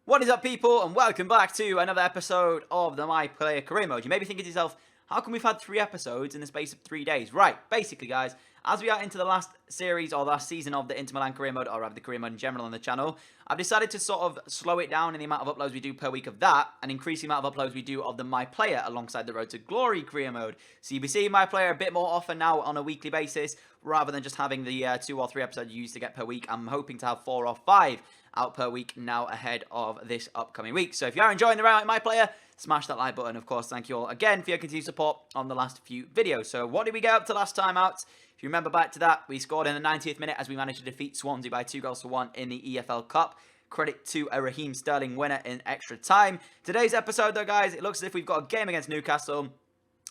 What is up, people, and welcome back to another episode of the My Player Career Mode. You may be thinking to yourself, how come we've had 3 episodes in the space of 3 days? Right, basically, guys, as we are into the last series or last season of the Inter Milan Career Mode, or rather the Career Mode in general on the channel, I've decided to sort of slow it down in the amount of uploads we do per week of that, and increase the amount of uploads we do of the My Player alongside the Road to Glory Career Mode. So you'll be seeing My Player a bit more often now on a weekly basis, rather than just having the 2 or 3 episodes you used to get per week. I'm hoping to have 4 or 5 out per week now ahead of this upcoming week. So if you are enjoying the round My Player, smash that like button. Of course, thank you all again for your continued support on the last few videos. So what did we get up to last time out? If you remember back to that, we scored in the 90th minute as we managed to defeat Swansea by 2-1 in the EFL Cup. Credit to a Raheem Sterling winner in extra time. Today's episode, though, guys, it looks as if we've got a game against Newcastle.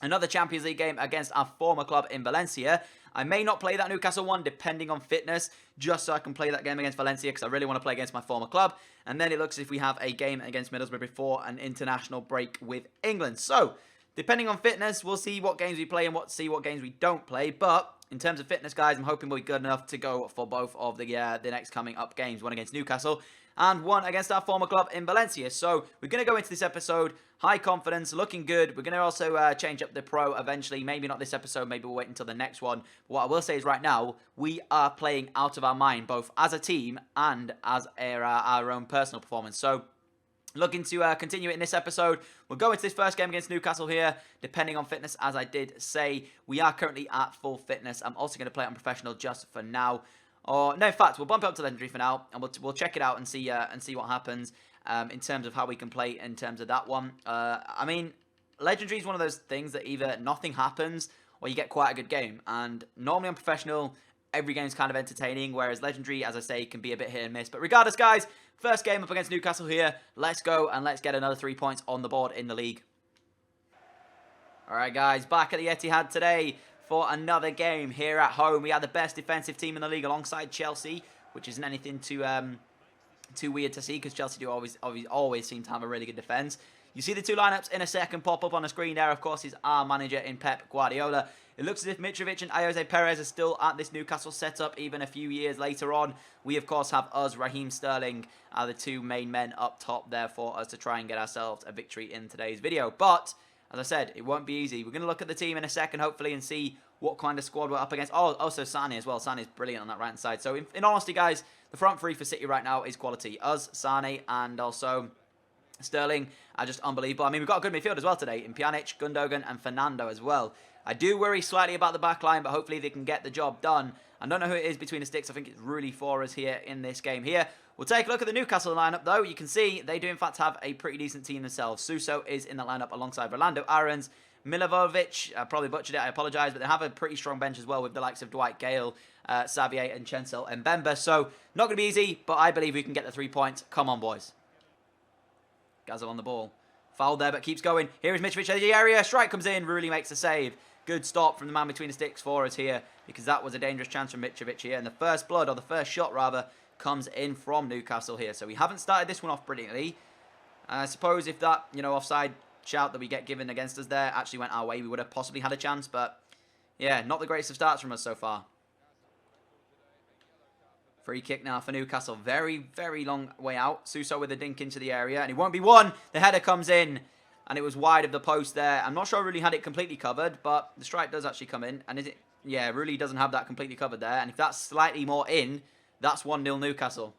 Another Champions League game against our former club in Valencia. I may not play that Newcastle one, depending on fitness, just so I can play that game against Valencia, because I really want to play against my former club. And then it looks as if we have a game against Middlesbrough before an international break with England. So, depending on fitness, we'll see what games we play and see what games we don't play. But in terms of fitness, guys, I'm hoping we'll be good enough to go for both of the next coming up games. One against Newcastle and one against our former club in Valencia. So we're going to go into this episode high confidence, looking good. We're going to also change up the pro eventually. Maybe not this episode. Maybe we'll wait until the next one. But what I will say is right now, we are playing out of our mind, both as a team and as our own personal performance. So looking to continue it in this episode. We'll go into this first game against Newcastle here, depending on fitness. As I did say, we are currently at full fitness. I'm also going to play it on professional just for now. Or no, in fact, we'll bump it up to legendary for now, and we'll check it out and see what happens in terms of how we can play in terms of that one. I mean, legendary is one of those things that either nothing happens or you get quite a good game. And normally on professional, every game's kind of entertaining, whereas legendary, as I say, can be a bit hit and miss. But regardless, guys, first game up against Newcastle here. Let's go and let's get another 3 points on the board in the league. All right, guys, back at the Etihad today for another game here at home. We are the best defensive team in the league alongside Chelsea, which isn't anything too weird to see, because Chelsea do always seem to have a really good defense. You see the 2 lineups in a second pop up on the screen there. Of course, is our manager in Pep Guardiola. It looks as if Mitrovic and Jose Perez are still at this Newcastle setup, even a few years later on. We, of course, have us, Raheem Sterling, are the 2 main men up top there for us to try and get ourselves a victory in today's video. But as I said, it won't be easy. We're going to look at the team in a second, hopefully, and see what kind of squad we're up against. Oh, also Sane as well. Sane is brilliant on that right-hand side. So, in honesty, guys, the front 3 for City right now is quality. Us, Sane, and also Sterling are just unbelievable. I mean, we've got a good midfield as well today in Pjanic, Gundogan, and Fernando as well. I do worry slightly about the back line, but hopefully they can get the job done. I don't know who it is between the sticks. I think it's Rulli for us here in this game here. We'll take a look at the Newcastle lineup, though. You can see they do, in fact, have a pretty decent team themselves. Suso is in the lineup alongside Rolando Aarons. Milivojevic, I probably butchered it, I apologise, but they have a pretty strong bench as well with the likes of Dwight Gale, Xavier, and Chancel Mbemba. So, not going to be easy, but I believe we can get the 3 points. Come on, boys. Gazelle on the ball. Fouled there, but keeps going. Here is Mitrovic in the area. Strike comes in. Rulli makes the save. Good stop from the man between the sticks for us here, because that was a dangerous chance from Mitrovic here. And the first blood, or the first shot rather, comes in from Newcastle here. So we haven't started this one off brilliantly. I suppose if that, offside shout that we get given against us there actually went our way, we would have possibly had a chance. But yeah, not the greatest of starts from us so far. Free kick now for Newcastle. Very, very long way out. Suso with a dink into the area, and it won't be one. The header comes in, and it was wide of the post there. I'm not sure Rulli had it completely covered, but the strike does actually come in. And is it? Yeah, Rulli doesn't have that completely covered there. And if that's slightly more in, that's 1-0 Newcastle.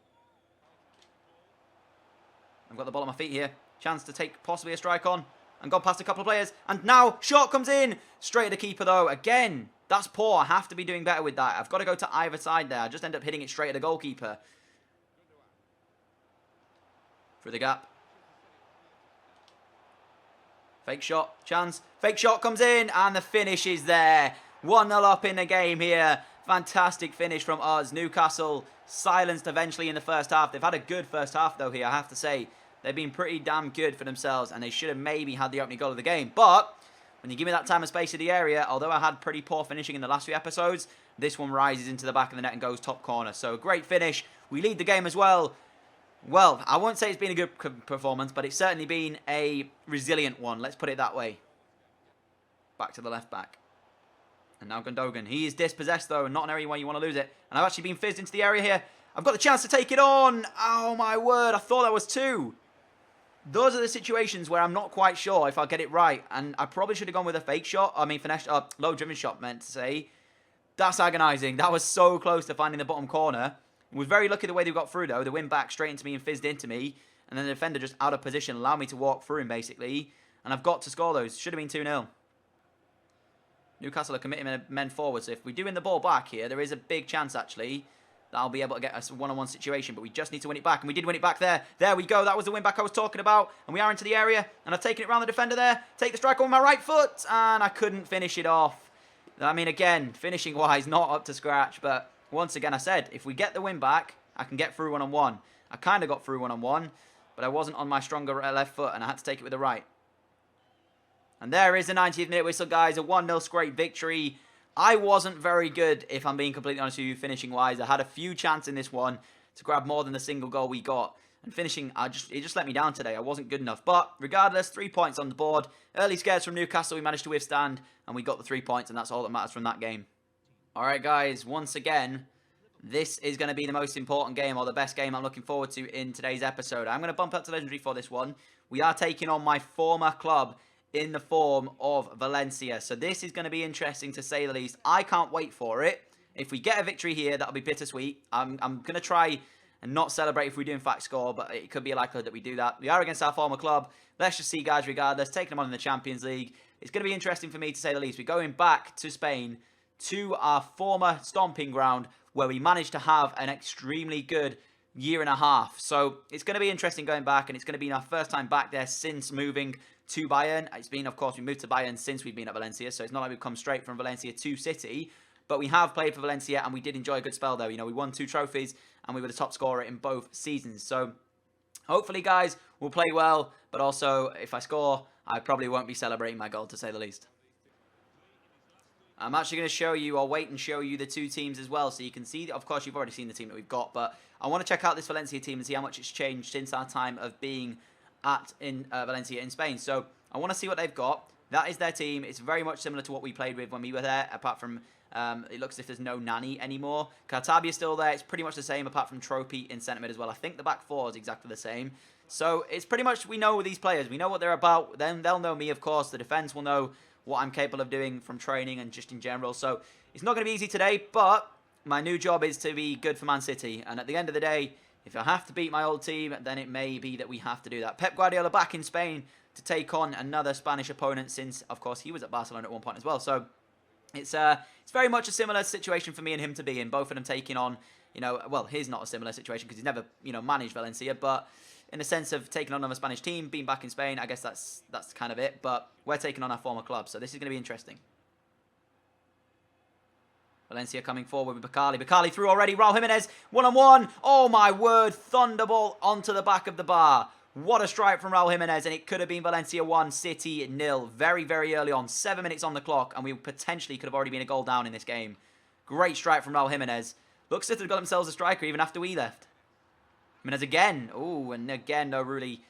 I've got the ball on my feet here. Chance to take possibly a strike on. And gone past a couple of players. And now, shot comes in. Straight at the keeper, though. Again, that's poor. I have to be doing better with that. I've got to go to either side there. I just end up hitting it straight at the goalkeeper. Through the gap. Fake shot. Chance. Fake shot comes in. And the finish is there. 1-0 up in the game here. Fantastic finish from us. Newcastle silenced eventually in the first half. They've had a good first half, though, here, I have to say. They've been pretty damn good for themselves, and they should have maybe had the opening goal of the game. But when you give me that time and space in the area, although I had pretty poor finishing in the last few episodes, this one rises into the back of the net and goes top corner. So, great finish. We lead the game as well. Well, I won't say it's been a good performance, but it's certainly been a resilient one. Let's put it that way. Back to the left back. And now Gundogan. He is dispossessed, though, and not an area where you want to lose it. And I've actually been fizzed into the area here. I've got the chance to take it on. Oh, my word. I thought that was 2. those are the situations where I'm not quite sure if I'll get it right. And I probably should have gone with a fake shot. I mean, finesse, low driven shot, meant to say. That's agonizing. That was so close to finding the bottom corner. Was very lucky the way they got through, though. They went back straight into me and fizzed into me. And then the defender just out of position allowed me to walk through him, basically. And I've got to score those. Should have been 2-0. Newcastle are committing men forward. So if we do win the ball back here, there is a big chance, actually, that I'll be able to get a one-on-one situation. But we just need to win it back. And we did win it back there. There we go. That was the win back I was talking about. And we are into the area. And I've taken it around the defender there. Take the strike on my right foot. And I couldn't finish it off. I mean, again, finishing-wise, not up to scratch. But once again, I said, if we get the win back, I can get through one-on-one. I kind of got through one-on-one. But I wasn't on my stronger left foot. And I had to take it with the right. And there is the 90th minute whistle, guys. A 1-0 scrape victory. I wasn't very good, if I'm being completely honest with you, finishing-wise. I had a few chances in this one to grab more than the single goal we got. And finishing, it just let me down today. I wasn't good enough. But regardless, 3 points on the board. Early scares from Newcastle we managed to withstand. And we got the 3 points, and that's all that matters from that game. Alright, guys. Once again, this is going to be the most important game, or the best game I'm looking forward to in today's episode. I'm going to bump up to Legendary for this one. We are taking on my former club in the form of Valencia. So this is going to be interesting, to say the least. I can't wait for it. If we get a victory here, that'll be bittersweet. I'm going to try and not celebrate if we do in fact score, but it could be a likelihood that we do that. We are against our former club. Let's just see, guys, regardless. Taking them on in the Champions League. It's going to be interesting for me, to say the least. We're going back to Spain, to our former stomping ground, where we managed to have an extremely good year and a half. So it's going to be interesting going back, and it's going to be our first time back there since moving to Bayern. It's been, of course, we moved to Bayern since we've been at Valencia, so it's not like we've come straight from Valencia to City, but we have played for Valencia, and we did enjoy a good spell, though. You know, we won 2 trophies, and we were the top scorer in both seasons. So hopefully, guys, we'll play well, but also, if I score, I probably won't be celebrating my goal, to say the least. I'm actually going to show you, or wait and show you, the 2 teams as well, so you can see. Of course, you've already seen the team that we've got, but I want to check out this Valencia team and see how much it's changed since our time of being in Valencia in Spain. So I want to see what they've got. That is their team. It's very much similar to what we played with when we were there, apart from it looks as if there's no Nani anymore. Cartabia's still there. It's pretty much the same, apart from Trophy in centre mid as well. I think the back 4 is exactly the same. So it's pretty much, we know these players. We know what they're about. Then they'll know me, of course. The defence will know what I'm capable of doing from training and just in general. So it's not going to be easy today, but my new job is to be good for Man City. And at the end of the day, if I have to beat my old team, then it may be that we have to do that. Pep Guardiola back in Spain to take on another Spanish opponent, since, of course, he was at Barcelona at one point as well. So it's very much a similar situation for me and him to be in. Both of them taking on, you know, well, he's not a similar situation because he's never, you know, managed Valencia, but in the sense of taking on another Spanish team, being back in Spain, I guess that's kind of it. But we're taking on our former club, so this is going to be interesting. Valencia coming forward with Bakali. Bakali through already. Raul Jimenez, one-on-one. Oh, my word. Thunderbolt onto the back of the bar. What a strike from Raul Jimenez, and it could have been Valencia 1, City 0. Very, very early on. 7 minutes on the clock, and we potentially could have already been a goal down in this game. Great strike from Raul Jimenez. Looks as if they've got themselves a striker even after we left. Jimenez again. Oh, and again, no, really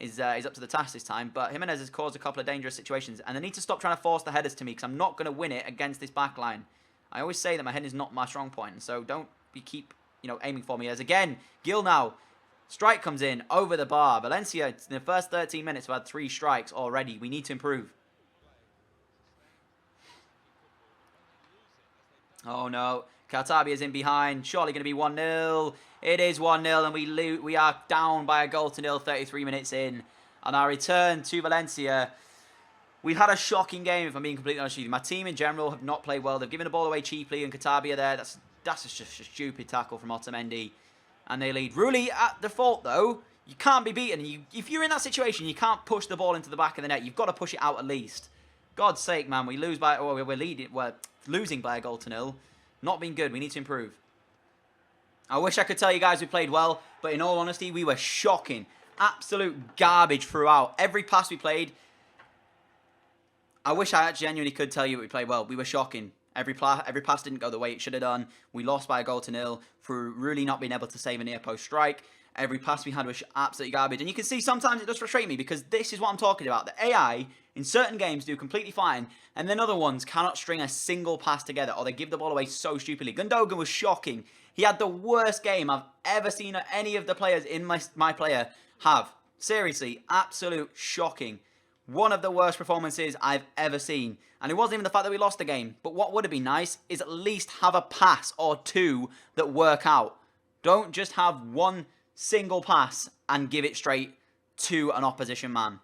is up to the task this time. But Jimenez has caused a couple of dangerous situations, and they need to stop trying to force the headers to me, because I'm not going to win it against this back line. I always say that my head is not my strong point, so don't keep, you know, aiming for me. As again, Gil now, strike comes in over the bar. Valencia, in the first 13 minutes, have had 3 strikes already. We need to improve. Oh no, Cartabia's in behind. Surely going to be 1-0. It is 1-0, and we are down by a goal to 0, 33 minutes in. On our return to Valencia, we've had a shocking game, if I'm being completely honest with you. My team in general have not played well. They've given the ball away cheaply, and Cartabia there, that's just a stupid tackle from Otamendi. And they lead. Rulli at the fault, though. You can't be beaten. If you're in that situation, you can't push the ball into the back of the net. You've got to push it out at least. God's sake, man. We're losing by a goal to 0. Not been good. We need to improve. I wish I could tell you guys we played well, but in all honesty, we were shocking. Absolute garbage throughout. Every pass we played, I wish I genuinely could tell you we played well. We were shocking. Every pass didn't go the way it should have done. We lost by a goal to 0 for really not being able to save a near post strike. Every pass we had was absolutely garbage. And you can see sometimes it does frustrate me, because this is what I'm talking about. The AI in certain games do completely fine, and then other ones cannot string a single pass together, or they give the ball away so stupidly. Gundogan was shocking. He had the worst game I've ever seen any of the players in my player have. Seriously, absolute shocking. One of the worst performances I've ever seen. And it wasn't even the fact that we lost the game. But what would have been nice is at least have a pass or two that work out. Don't just have one single pass and give it straight to an opposition man.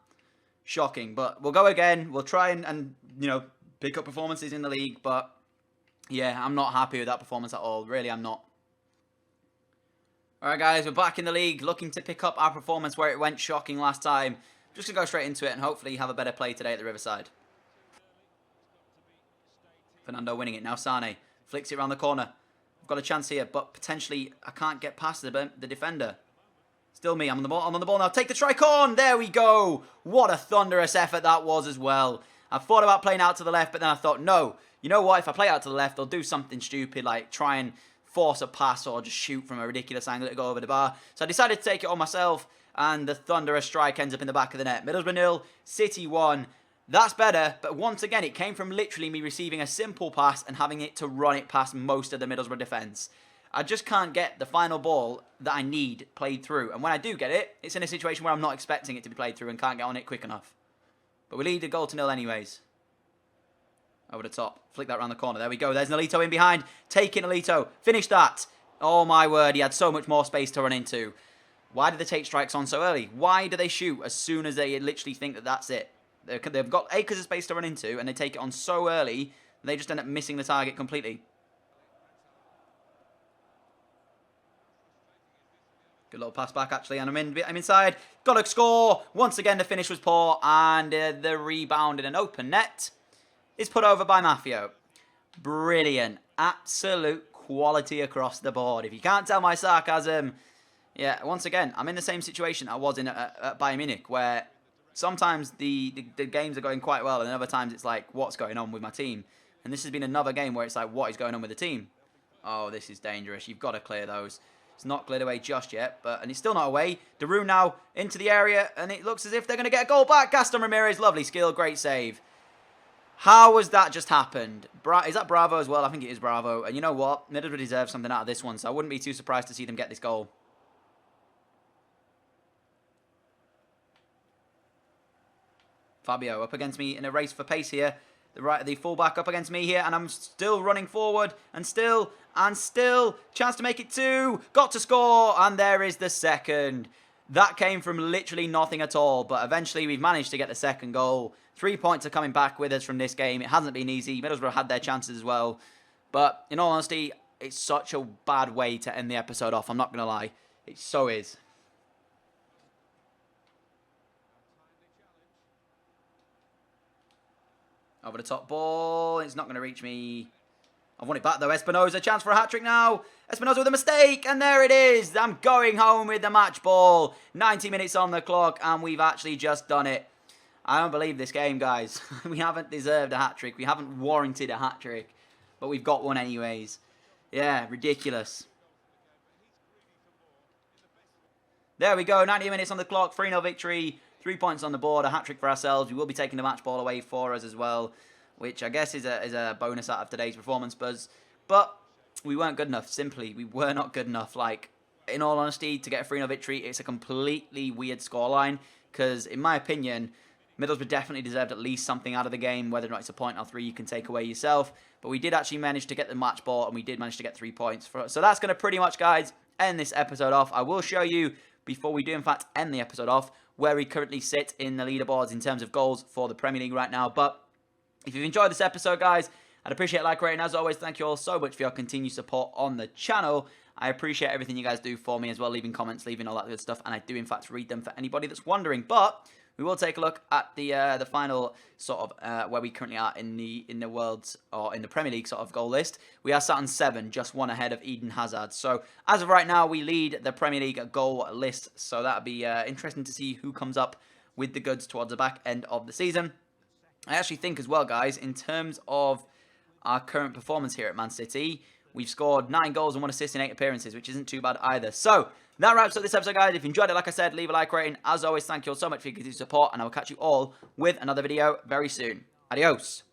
Shocking. But we'll go again. We'll try and you know, pick up performances in the league. But yeah, I'm not happy with that performance at all. Really, I'm not. Alright guys, we're back in the league, looking to pick up our performance where it went shocking last time. Just going to go straight into it and hopefully have a better play today at the Riverside. Fernando winning it. Now Sane flicks it around the corner. I've got a chance here, but potentially I can't get past the defender. Still me. I'm on the ball now. Take the strike on. There we go. What a thunderous effort that was as well. I thought about playing out to the left, but then I thought, no. You know what? If I play out to the left, I'll do something stupid like try and force a pass or just shoot from a ridiculous angle to go over the bar. So I decided to take it on myself, and the thunderous strike ends up in the back of the net. Middlesbrough 0, City 1. That's better, but once again, it came from literally me receiving a simple pass and having it to run it past most of the Middlesbrough defence. I just can't get the final ball that I need played through. And when I do get it, it's in a situation where I'm not expecting it to be played through and can't get on it quick enough. But we lead a goal to 0 anyways. Over the top. Flick that around the corner. There we go. There's Nolito in behind. Take it, Nolito. Finish that. Oh, my word. He had so much more space to run into. Why did they take strikes on so early? Why do they shoot as soon as they literally think that that's it? They've got acres of space to run into, and they take it on so early, they just end up missing the target completely. Good little pass back, actually, and I'm inside. Got to score. Once again, the finish was poor, and the rebound in an open net is put over by Mafio. Brilliant. Absolute quality across the board. If you can't tell my sarcasm, yeah, once again, I'm in the same situation I was in at Bayern Munich, where sometimes the games are going quite well, and other times it's like, what's going on with my team? And this has been another game where it's like, what is going on with the team? Oh, this is dangerous. You've got to clear those. It's not cleared away just yet, and it's still not away. Daru now into the area, and it looks as if they're going to get a goal back. Gaston Ramirez, lovely skill, great save. How has that just happened? Is that Bravo as well? I think it is Bravo. And you know what? Middlesbrough deserves something out of this one, so I wouldn't be too surprised to see them get this goal. Fabio up against me in a race for pace here. The fullback up against me here, and I'm still running forward, and still, chance to make it 2, got to score, and there is the second. That came from literally nothing at all, but eventually we've managed to get the second goal. 3 points are coming back with us from this game. It hasn't been easy. Middlesbrough had their chances as well, but in all honesty, it's such a bad way to end the episode off, I'm not going to lie. It so is. Over the top ball. It's not going to reach me. I've won it back though. Espinosa, chance for a hat-trick now. Espinosa with a mistake. And there it is. I'm going home with the match ball. 90 minutes on the clock. And we've actually just done it. I don't believe this game, guys. We haven't deserved a hat-trick. We haven't warranted a hat-trick. But we've got one anyways. Yeah, ridiculous. There we go. 90 minutes on the clock. 3-0 victory. 3 points on the board, a hat-trick for ourselves. We will be taking the match ball away for us as well, which I guess is a bonus out of today's performance, Buzz. But we weren't good enough, simply. We were not good enough. Like, in all honesty, to get a 3-0 victory, it's a completely weird scoreline, because, in my opinion, Middlesbrough definitely deserved at least something out of the game, whether or not it's a point or 3 you can take away yourself. But we did actually manage to get the match ball, and we did manage to get 3 points. So that's going to pretty much, guys, end this episode off. I will show you, before we do, in fact, end the episode off, where we currently sit in the leaderboards in terms of goals for the Premier League right now. But if you've enjoyed this episode, guys, I'd appreciate a like rating. As always, thank you all so much for your continued support on the channel. I appreciate everything you guys do for me as well, leaving comments, leaving all that good stuff, and I do, in fact, read them for anybody that's wondering. But we will take a look at the final sort of where we currently are in the world's, or in the Premier League sort of goal list. We are sat on 7, just 1 ahead of Eden Hazard. So as of right now, we lead the Premier League goal list. So that'll be interesting to see who comes up with the goods towards the back end of the season. I actually think as well, guys, in terms of our current performance here at Man City, we've scored 9 goals and 1 assist in 8 appearances, which isn't too bad either. So that wraps up this episode, guys. If you enjoyed it, like I said, leave a like rating. As always, thank you all so much for your continued support, and I will catch you all with another video very soon. Adios.